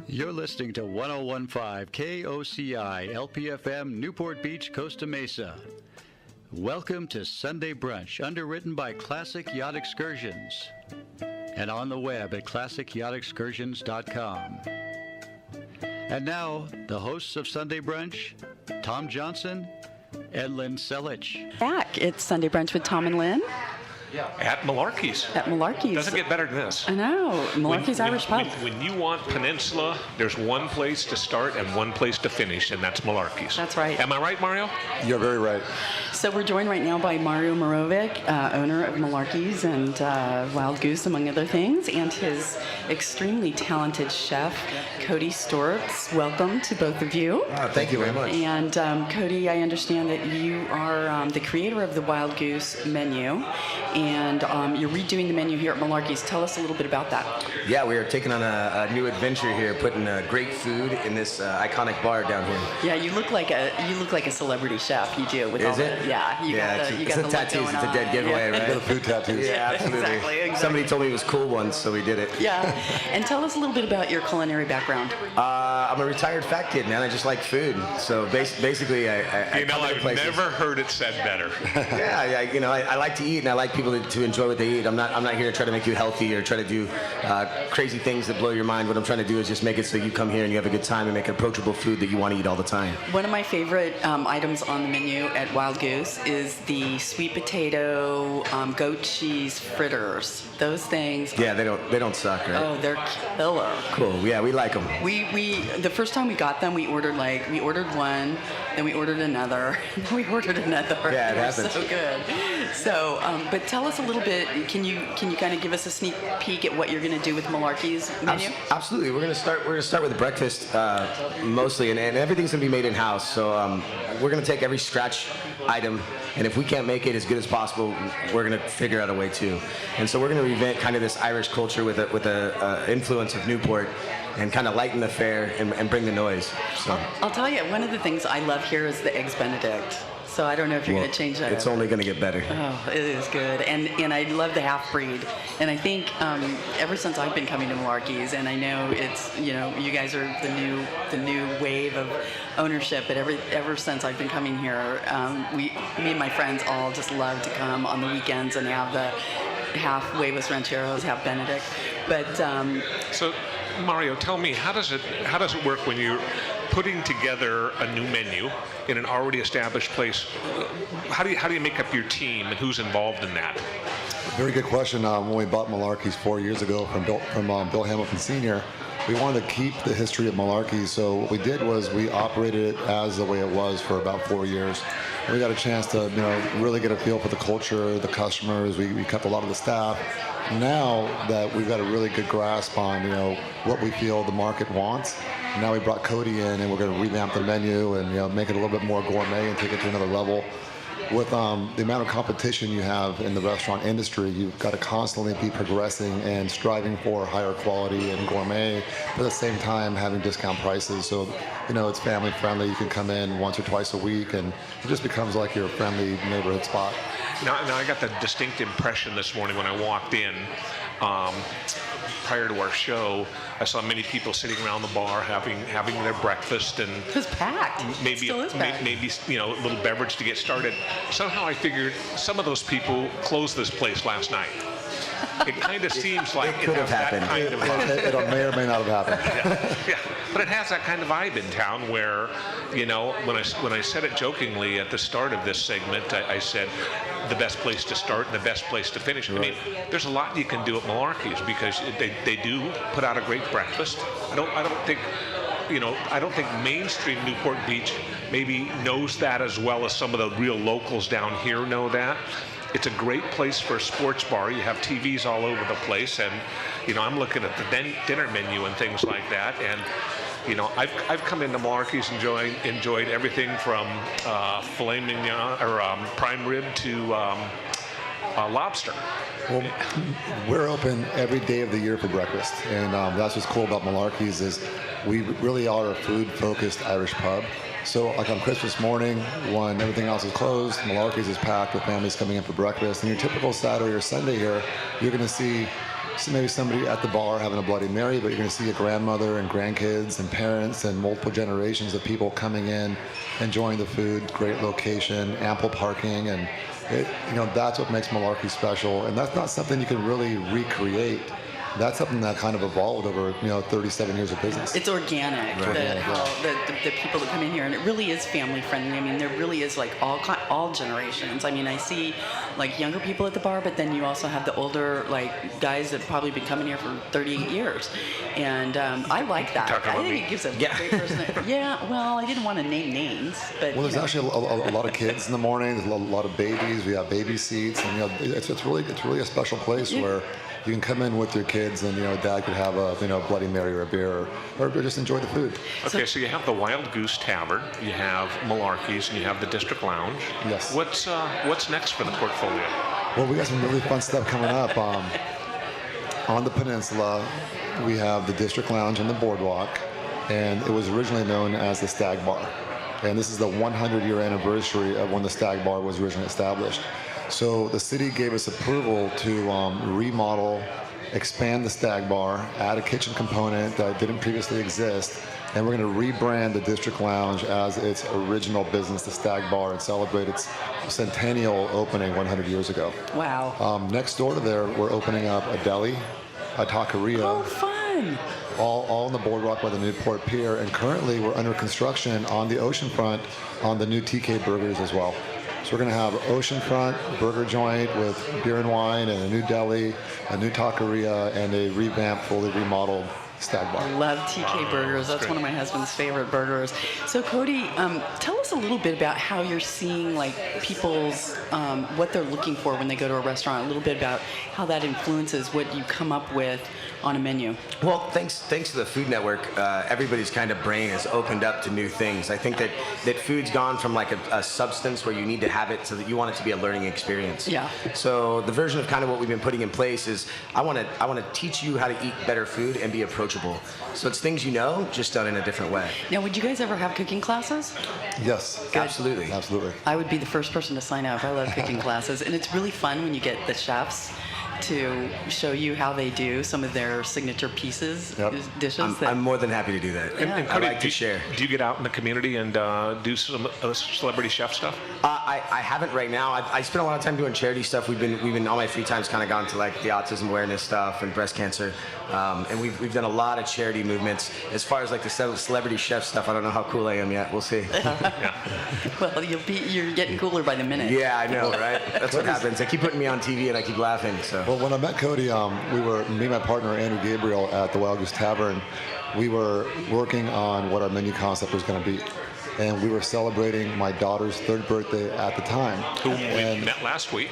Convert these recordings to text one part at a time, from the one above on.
You're listening to 1015 KOCI LPFM Newport Beach, Costa Mesa. Welcome to Sunday Brunch, underwritten by Classic Yacht Excursions and on the web at classicyachtexcursions.com. And now, the hosts of Sunday Brunch, Tom Johnson and Lynn Selich. Back. It's Sunday Brunch with Tom and Lynn. At Malarkey's. At Malarkey's. Doesn't get better than this. I know. Malarkey's Irish Pub. When you want Peninsula, there's one place to start and one place to finish, and that's Malarkey's. That's right. Am I right, Mario? You're very right. So we're joined right now by Mario Marovic, owner of Malarkey's and Wild Goose, among other things, and his extremely talented chef, Cody Storts. Welcome to both of you. Thank you very much. And Cody, I understand that you are the creator of the Wild Goose menu, and you're redoing the menu here at Malarkey's. Tell us a little bit about that. Yeah, we are taking on a new adventure here, putting great food in this iconic bar down here. Yeah, you look like a celebrity chef. You do with Is all it? the you got the it's look tattoos. going It's a dead on. giveaway, Yeah. right? The food tattoos. Yeah, absolutely. Exactly. Somebody told me it was cool once, so we did it. Yeah, and tell us a little bit about your culinary background. I'm a retired fat kid, man. I just like food. So basically, I come to I've places. never heard it said better. Yeah, I like to eat, and I like people to enjoy what they eat. I'm not here to try to make you healthy or try to do crazy things that blow your mind. What I'm trying to do is just make it so you come here and you have a good time and make approachable food that you want to eat all the time. One of my favorite items on the menu at Wild Goose is the sweet potato goat cheese fritters. Those things. Yeah, they don't suck, right? Oh, they're killer. Cool. Yeah, we like them. We the first time we got them, we ordered one, then we ordered another, and then we ordered another. Yeah, it They were happens. so good. So, but tell us a little bit. Can you kind of give us a sneak peek at what you're going to do with Malarkey's menu? Absolutely. We're gonna start with breakfast mostly, and everything's gonna be made in house. So we're gonna take every scratch item, and if we can't make it as good as possible, we're gonna figure out a way to. And so we're gonna revamp kind of this Irish culture with a influence of Newport, and kind of lighten the fare and bring the noise. So I'll tell you, one of the things I love here is the Eggs Benedict. So I don't know if you're going to change that. It's only going to get better. Oh, it is good. And I love the half-breed. And I think ever since I've been coming to Malarkey's, and I know it's, you guys are the new wave of ownership, but ever since I've been coming here, me and my friends all just love to come on the weekends and have the half huevos rancheros, half Benedict. But So, Mario, tell me, how does it work when you're putting together a new menu in an already established place? How do you make up your team, and who's involved in that? Very good question. When we bought Malarkey's 4 years ago from Bill Hamilton Sr., we wanted to keep the history of Malarkey. So what we did was we operated it as the way it was for about 4 years. And we got a chance to really get a feel for the culture, the customers. We kept a lot of the staff. Now that we've got a really good grasp on what we feel the market wants, now we brought Cody in, and we're going to revamp the menu and make it a little bit more gourmet and take it to another level. With the amount of competition you have in the restaurant industry, you've got to constantly be progressing and striving for higher quality and gourmet, but at the same time having discount prices. So, it's family friendly. You can come in once or twice a week, and it just becomes like your friendly neighborhood spot. Now I got the distinct impression this morning when I walked in, prior to our show, I saw many people sitting around the bar having their breakfast, and it was packed. maybe Still is packed. maybe a little beverage to get started. Somehow I figured some of those people closed this place last night. It kind of seems like It could have has that happened. kind of It may or may not have happened. yeah, but it has that kind of vibe in town where, when I said it jokingly at the start of this segment, I said the best place to start and the best place to finish. I mean, there's a lot you can do at Malarkey's because they do put out a great breakfast. I don't think mainstream Newport Beach maybe knows that as well as some of the real locals down here know that. It's a great place for a sports bar. You have TVs all over the place, and I'm looking at the dinner menu and things like that. And I've come into Malarkey's enjoyed everything from filet mignon or prime rib to lobster. Well, we're open every day of the year for breakfast, and that's what's cool about Malarkey's is we really are a food-focused Irish pub. So like on Christmas morning, when everything else is closed, Malarkey's is packed with families coming in for breakfast. And your typical Saturday or Sunday here, you're going to see maybe somebody at the bar having a Bloody Mary, but you're going to see a grandmother and grandkids and parents and multiple generations of people coming in, enjoying the food, great location, ample parking, and that's what makes Malarkey special. And that's not something you can really recreate. That's something that kind of evolved over 37 years of business. It's organic. The people that come in here, and it really is family friendly. I mean, there really is like all generations. I mean, I see like younger people at the bar, but then you also have the older like guys that have probably been coming here for 38 years, and I like that. I think it gives a great person. Yeah. Well, I didn't want to name names, but there's actually a lot of kids in the morning. There's a lot of babies. We have baby seats, and it's really a special place where you can come in with your kids, and Dad could have a Bloody Mary or a beer, or just enjoy the food. Okay, so you have the Wild Goose Tavern, you have Malarkey's, and you have the District Lounge. Yes. What's next for the portfolio? Well, we got some really fun stuff coming up. On the peninsula, we have the District Lounge and the Boardwalk, and it was originally known as the Stag Bar. And this is the 100-year anniversary of when the Stag Bar was originally established. So the city gave us approval to remodel, expand the Stag Bar, add a kitchen component that didn't previously exist, and we're going to rebrand the District Lounge as its original business, the Stag Bar, and celebrate its centennial opening 100 years ago. Wow. Next door to there, we're opening up a deli, a taqueria. Oh, fun. All on the boardwalk by the Newport Pier, and currently we're under construction on the oceanfront on the new TK Burgers as well. So we're going to have oceanfront burger joint with beer and wine, and a new deli, a new taqueria, and a revamped, fully remodeled Stag Bar. I love TK Burgers. That's one of my husband's favorite burgers. So Cody, tell us a little bit about how you're seeing like people's what they're looking for when they go to a restaurant. A little bit about how that influences what you come up with on a menu. Well, thanks to the Food Network, everybody's kind of brain has opened up to new things. I think that food's gone from like a substance where you need to have it so that you want it to be a learning experience. Yeah. So the version of kind of what we've been putting in place is I want to teach you how to eat better food and be approachable. So it's things just done in a different way. Now, would you guys ever have cooking classes? Yes. Good. Absolutely. I would be the first person to sign up. I love cooking classes, and it's really fun when you get the chefs to show you how they do some of their signature dishes. I'm more than happy to do that. Yeah. And Cody, I like to share. Do you get out in the community and do some celebrity chef stuff? I haven't right now. I spent a lot of time doing charity stuff. We've been all my free time's kind of gone to like the autism awareness stuff and breast cancer, and we've done a lot of charity movements. As far as like the celebrity chef stuff, I don't know how cool I am yet. We'll see. Yeah. Well, you're getting cooler by the minute. Yeah, I know, right? That's what happens. They keep putting me on TV and I keep laughing. So. Well, when I met Cody, me and my partner Andrew Gabriel at the Wild Goose Tavern, we were working on what our menu concept was going to be. And we were celebrating my daughter's 3rd birthday at the time. Who we met last week.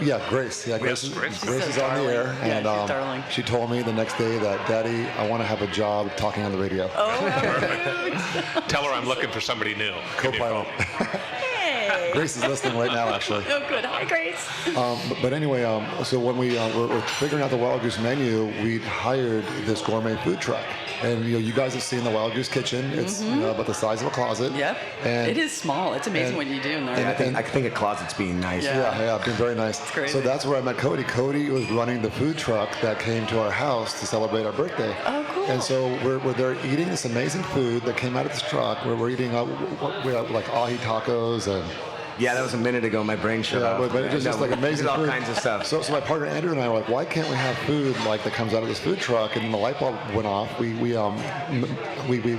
Yeah, Grace. Yeah, Grace is on the air. Yeah, she's darling. She told me the next day that, Daddy, I want to have a job talking on the radio. Oh, how cute. Tell her I'm looking for somebody new. Co-pilot. Hey. Grace is listening right now, actually. Oh, good. Hi, Grace. But anyway, so when we were figuring out the Wild Goose menu, we hired this gourmet food truck. And you guys have seen the Wild Goose Kitchen. It's about the size of a closet. Yep. And it is small. It's amazing what you do in there. I think a closet's being nice. Yeah, being very nice. It's crazy. So that's where I met Cody. Cody was running the food truck that came to our house to celebrate our birthday. Oh, cool. And so we're there eating this amazing food that came out of this truck. Where we're eating we have like ahi tacos and. Yeah, that was a minute ago. My brain shut off. But it's just like amazing all food. kinds of stuff. So my partner Andrew and I were like, why can't we have food like that comes out of this food truck? And then the light bulb went off. We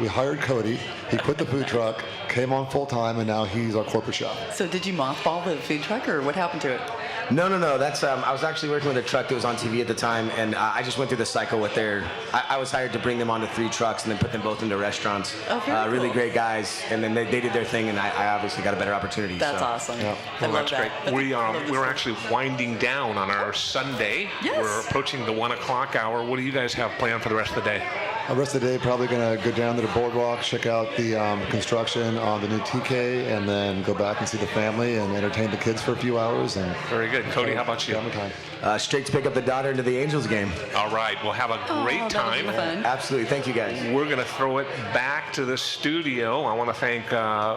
hired Cody. He quit the food truck, came on full time, and now he's our corporate chef. So did you mothball the food truck, or what happened to it? No. That's I was actually working with a truck that was on TV at the time, and I just went through the cycle with I was hired to bring them onto 3 trucks and then put them both into restaurants. Oh, very cool. Really great guys, and then they did their thing, and I obviously got a better opportunity. That's awesome. Yeah. I love That's that. great. We're actually winding down on our Sunday. Yes. We're approaching the 1 o'clock hour. What do you guys have planned for the rest of the day? The rest of the day, probably going to go down to the boardwalk, check out the construction on the new TK, and then go back and see the family and entertain the kids for a few hours. And Very good. Cody, how about you? family time. Straight to pick up the daughter into the Angels game. All right. We'll have a great that'll time. be fun. Absolutely. Thank you, guys. We're going to throw it back to the studio. I want to thank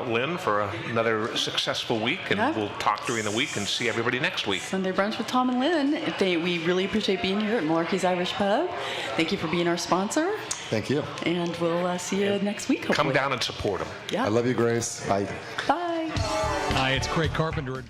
Lynn for another successful week, and Yeah. we'll talk during the week and see everybody next week. Sunday Brunch with Tom and Lynn. We really appreciate being here at Malarkey's Irish Pub. Thank you for being our sponsor, Thank you. and we'll see you next week, hopefully. Come down and support them. Yeah. I love you, Grace. Bye. Bye. Hi, it's Craig Carpenter.